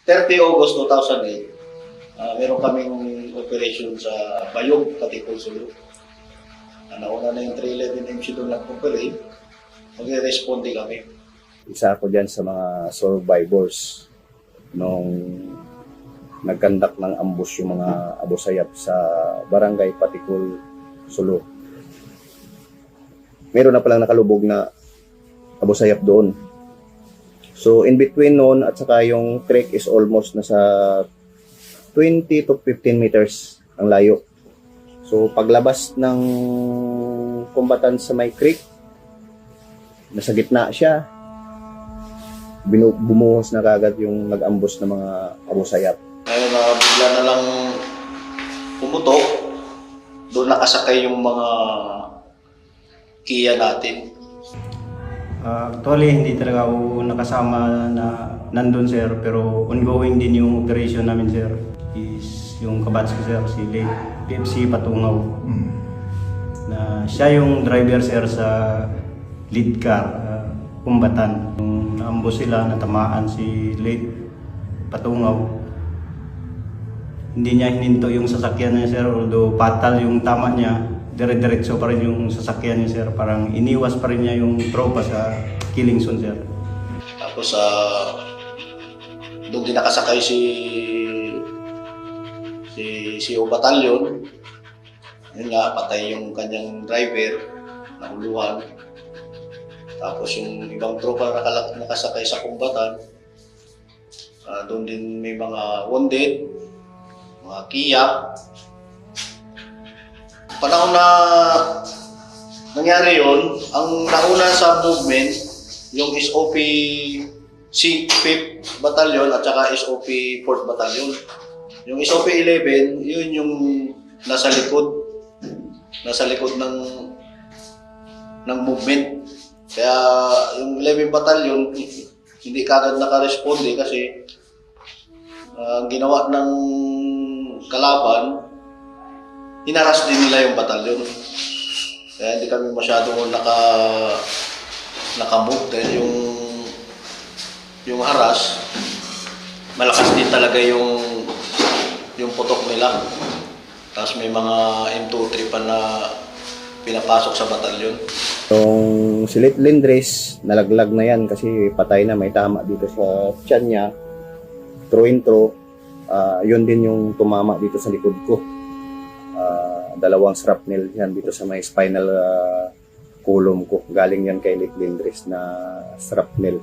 30 August 2008, meron kaming operation sa Bayog, Katikol, Sulu. Nauna na yung 311 MC doon nag-operate, magre-responde kami. Isa ako dyan sa mga survivors nung nagkandak ng ambush yung mga Abu Sayyaf sa Barangay Patikul, Sulu. Meron na palang nakalubog na Abu Sayyaf doon. So in between noon at saka yung trek is almost nasa 20 to 15 meters ang layo. So paglabas ng kumbatan sa may creek, nasa gitna siya, bumuhos na kagad yung nag-ambush ng mga Abu Sayyaf. Ngayon bigla na lang pumutok, doon nakasakay yung mga Kia natin. Actually, hindi talaga ako nakasama na nandun, sir, pero ongoing din yung operation namin, sir. Is yung kabatch ko, sir, si PFC Patungaw. Na siya yung driver, sir, sa lead car, kumbatan. Nung naambos sila, natamaan si late Patungaw. Hindi niya hininto yung sasakyan niya, sir, although fatal yung tama niya. Dire-diretso pa rin yung sasakyan niya, sir. Parang iniwas pa rin niya yung tropa sa killing zone, sir. Tapos doon din nakasakay si O Batalyon. Yun nga, patay yung kanyang driver, nahuluhan. Tapos yung ibang tropa nakasakay sa kumbatan. Doon din may mga wounded, mga Kia. Panahon na nangyari yun, ang nauna sa movement, yung SOP 5th Battalion at saka SOP 4th Battalion. Yung SOP 11, yun yung nasa likod ng movement. Kaya yung 11 Battalion, hindi kagad naka-responde kasi ang ginawa ng kalaban, hinaras din nila yung batalyon. Kaya hindi kami masyadong nakamove dahil yung haras, malakas din talaga yung putok nila. Tapos may mga M23 pa na pinapasok sa batalyon. Yung si Late Lindres, nalaglag na yan kasi patay na, may tama dito sa tiyan niya. Through and through, yun din yung tumama dito sa likod ko. Dalawang shrapnel yan dito sa may spinal column ko. Galing yan kay Late Lindres na shrapnel.